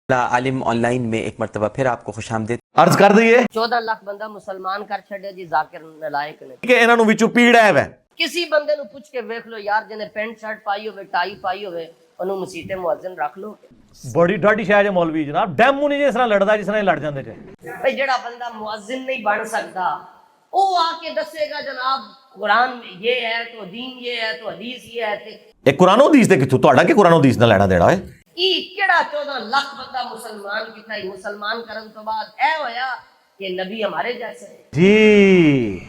Alam on line میں ایک مرتبہ پھر آپ کو خوش آمدید عرض کر دئیے 14 ਲੱਖ ਬੰਦਾ ਮੁਸਲਮਾਨ ਕਰ ਛੱਡਿਆ ਜੀ ਜ਼ਾਕਿਰ ਨਲਾਇਕ ਨੇ کہ انہوں ਵਿੱਚੋਂ ਪੀੜਾ ਹੈ ਕਿਸੇ ਬੰਦੇ ਨੂੰ ਪੁੱਛ ਕੇ ਵੇਖ ਲਓ ਯਾਰ ਜਿਹਨੇ ਪੈਂਟ ਸ਼ਰਟ ਪਾਈ ਹੋਵੇ ਟਾਈ ਪਾਈ ਹੋਵੇ ਉਹਨੂੰ ਮਸੀਤੇ ਮੁਅੱਜ਼ਿਨ ਰੱਖ ਲਓ ਬੜੀ ਢਾਡੀ ਸ਼ਾਇਦ ਹੈ ਮੌਲਵੀ ਜਨਾਬ ਡੈਮੂ ਨਹੀਂ ਜਿਸ ਤਰ੍ਹਾਂ ਲੜਦਾ ਜਿਸ ਤਰ੍ਹਾਂ ਲੜ ਜਾਂਦੇ ਜੇ ਭਈ ਜਿਹੜਾ ਬੰਦਾ ਮੁਅੱਜ਼ਿਨ ਨਹੀਂ ਬਣ ਸਕਦਾ ਉਹ ਆ ਕੇ ਦੱਸੇਗਾ ਜਨਾਬ قرآن میں یہ ہے تو دین یہ ہے تو حدیث یہ ہے ਇਹ ਕੁਰਾਨ ਹਦੀਸ ਦੇ ਕਿੱਥੋਂ ਤੁਹਾਡਾ ਕਿ ਕੁਰਾਨ ਹਦੀਸ ਨਾਲ ਲੈਣਾ ਦੇਣਾ ਹੈ ਇਹ ਕਿਹੜਾ 14 ਲੱਖ ਬੰਦਾ ਮੁਸਲਮਾਨ ਕੀਤਾ ਹੀ ਮੁਸਲਮਾਨ ਕਰਨ ਤੋਂ ਬਾਅਦ ਇਹ ਹੋਇਆ کہ نبی ہمارے جیسے ہیں جی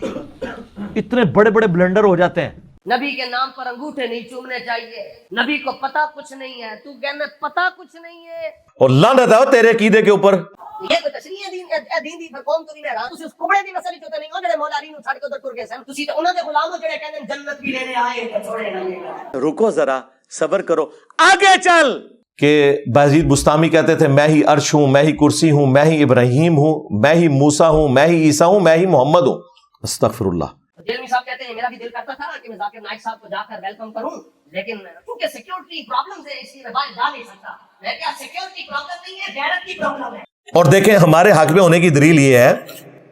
اتنے بڑے بڑے بلنڈر ہو جاتے ہیں نبی کے نام پر انگوٹھے نہیں چومنے چاہیے نبی کو پتہ کچھ نہیں ہے تو کہنا پتہ کچھ نہیں ہے اور لعنت ہے تیرے عقیدے کے اوپر یہ کوئی تشریح ہے دین دی پر قوم تو نہیں رہا تسی اس کپڑے دی مسئلہ چوتا نہیں ہو جڑے مولا علی نو چھڑ کے ادھر ٹر گئے سن تسی تے انہاں دے غلام ہو جڑے کہندے جنت بھی لینے آئے تے چھوڑے نہ رکو ذرا صبر کرو آگے چل کہ بازید بستامی کہتے تھے میں ہی عرش ہوں میں ہی کرسی ہوں میں ہی ابراہیم ہوں میں ہی موسیٰ ہوں میں ہی عیسیٰ ہوں میں ہی محمد ہوں استغفر اللہ جیلمی صاحب کہتے ہیں میرا بھی دل کرتا تھا کہ میں ذاکر نائک صاحب کو جا کر ویلکم کروں لیکن کیونکہ سیکیورٹی پرابلمز ہے اس لیے میں باہر جا نہیں سکتا میں کیا سیکیورٹی پرابلم نہیں ہے غیرت کی پرابلم ہے اور دیکھیں ہمارے حق میں ہونے کی دلیل یہ ہے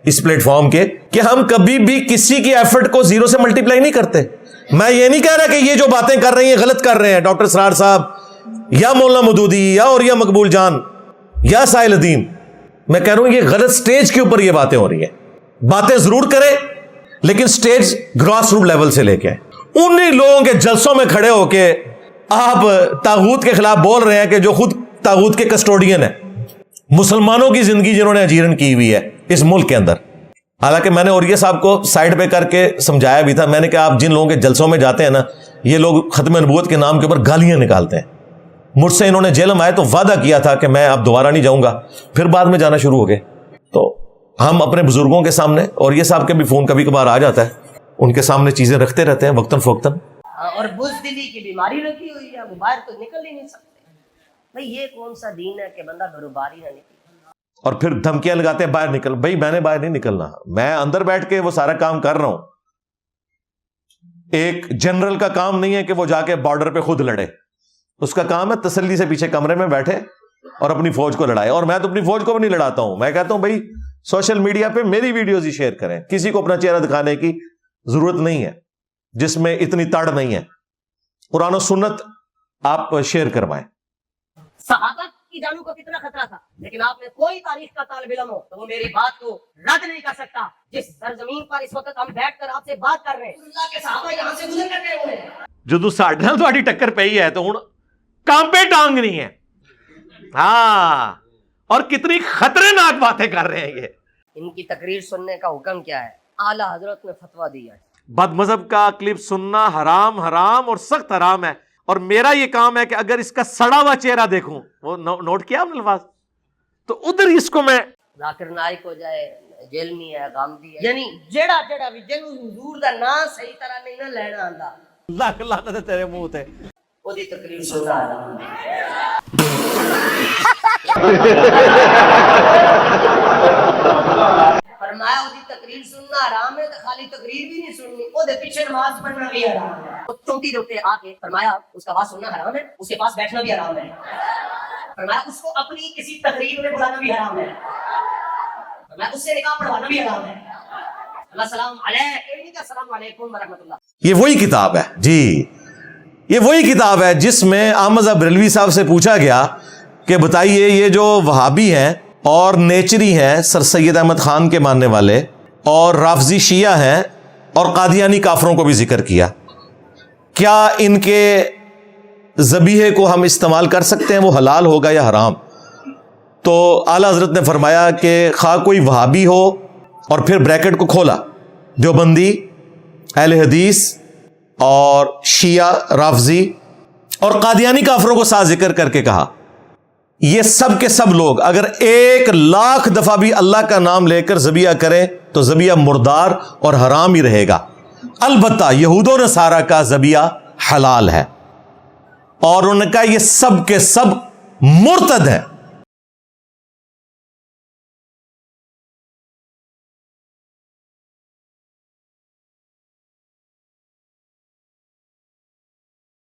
اس پلیٹ فارم کے کہ ہم کبھی بھی کسی کی ایفرٹ کو زیرو سے ملٹیپلائی نہیں کرتے میں یہ نہیں کہہ رہا کہ یہ جو باتیں کر رہی ہیں غلط کر رہے ہیں ڈاکٹر سرار صاحب یا مولانا مودودی یا اور یا مقبول جان یا سائل الدین میں کہہ رہا ہوں یہ غلط سٹیج کے اوپر یہ باتیں ہو رہی ہیں باتیں ضرور کریں لیکن سٹیج گراس روٹ لیول سے لے کے انہی لوگوں کے جلسوں میں کھڑے ہو کے آپ طاغوت کے خلاف بول رہے ہیں کہ جو خود طاغوت کے کسٹوڈین ہیں مسلمانوں کی زندگی جنہوں نے اجیرن کی ہوئی ہے اس ملک کے اندر حالانکہ میں نے اوریہ صاحب کو سائڈ پہ کر کے سمجھایا بھی تھا میں نے کہا آپ جن لوگوں کے جلسوں میں جاتے ہیں نا یہ لوگ ختم نبوت کے نام کے اوپر گالیاں نکالتے ہیں مجھ سے انہوں نے جیل میں آئے تو وعدہ کیا تھا کہ میں اب دوبارہ نہیں جاؤں گا پھر بعد میں جانا شروع ہو گئے تو ہم اپنے بزرگوں کے سامنے اور یہ صاحب کے بھی فون کبھی کبھار آ جاتا ہے ان کے سامنے چیزیں رکھتے رہتے ہیں وقتاً فوقتاً اور بزدلی کی بیماری رکھی ہوئی ہے وہ باہر تو نکل ہی نہیں سکتے بھئی یہ کون سا دین ہے کہ بندہ گھروں باہر ہی نہ نکلے اور پھر دھمکیاں لگاتے ہیں باہر نکل بھائی میں نے باہر نہیں نکلنا میں اندر بیٹھ کے وہ سارا کام کر رہا ہوں ایک جنرل کا کام نہیں ہے کہ وہ جا کے بارڈر پہ خود لڑے اس کا کام ہے تسلی سے پیچھے کمرے میں بیٹھے اور اپنی فوج کو لڑائے اور میں تو اپنی فوج کو بھی نہیں لڑاتا ہوں میں کہتا ہوں بھائی سوشل میڈیا پہ میری ویڈیوز ہی شیئر کریں کسی کو اپنا چہرہ دکھانے کی ضرورت نہیں ہے جس میں اتنی تڑ نہیں ہے قرآن و سنت آپ شیئر کروائیں صحابہ کی جانوں کو کتنا خطرہ تھا لیکن آپ نے کوئی تاریخ کا طالب علم ہو تو وہ میری بات کو رد نہیں کر سکتا جس سرزمین پر اس وقت ہم بیٹھ کر آپ سے بات کر رہے ہیں اللہ کے صحابہ یہاں سے گزر کر گئے ہوئے ہیں جدو ساڈے نال تہاڈی ٹکر پئی ہے تو ہن کام پہ ٹانگ نہیں ہے ہاں اور کتنی خطرناک باتیں کر رہے ہیں یہ ان کی تقریر سننے کا حکم کیا ہے اعلیٰ حضرت نے فتویٰ دیا ہے بد مذہب کا کلپ سننا حرام حرام اور سخت حرام ہے اور میرا یہ کام ہے کہ اگر اس کا سڑا ہوا چہرہ دیکھوں وہ نوٹ کیا ہم نے الفاظ تو ادھر اس کو میں ذاکر نائک ہو جائے جیلمی ہے غامدی ہے یعنی جڑا جڑا بھی جنوں حضور دا نام صحیح طرح نہیں نہ لینا آندا اللہ لعنت ہے تیرے منہ تے اودی تقریر سننا حرام ہے فرمایا اودی تقریر سننا حرام ہے تو خالی تقریر بھی نہیں سننی اودے پیچھے نماز پڑھنا بھی حرام ہے چونٹی دے اوپر آ کے فرمایا اس کا بات سننا حرام ہے اس کے پاس بیٹھنا بھی حرام ہے فرمایا اس کو اپنی کسی تقریر میں بلانا بھی حرام ہے فرمایا اس سے نکاح پڑھوانا بھی حرام ہے اللہ السلام علیکم السلام علیکم ورحمۃ اللہ یہ وہی کتاب ہے جی یہ وہی کتاب ہے جس میں احمد بریلوی صاحب سے پوچھا گیا کہ بتائیے یہ جو وہابی ہیں اور نیچری ہیں سر سید احمد خان کے ماننے والے اور رافضی شیعہ ہیں اور قادیانی کافروں کو بھی ذکر کیا کیا ان کے ذبیحے کو ہم استعمال کر سکتے ہیں وہ حلال ہوگا یا حرام تو اعلیٰ حضرت نے فرمایا کہ خواہ کوئی وہابی ہو اور پھر بریکٹ کو کھولا دیوبندی اہل حدیث اور شیعہ رافضی اور قادیانی کافروں کو ساتھ ذکر کر کے کہا یہ سب کے سب لوگ اگر 1,00,000 دفعہ بھی اللہ کا نام لے کر ذبیحہ کریں تو ذبیحہ مردار اور حرام ہی رہے گا البتہ یہود و نصارہ کا ذبیحہ حلال ہے اور انہوں نے کہا یہ سب کے سب مرتد ہیں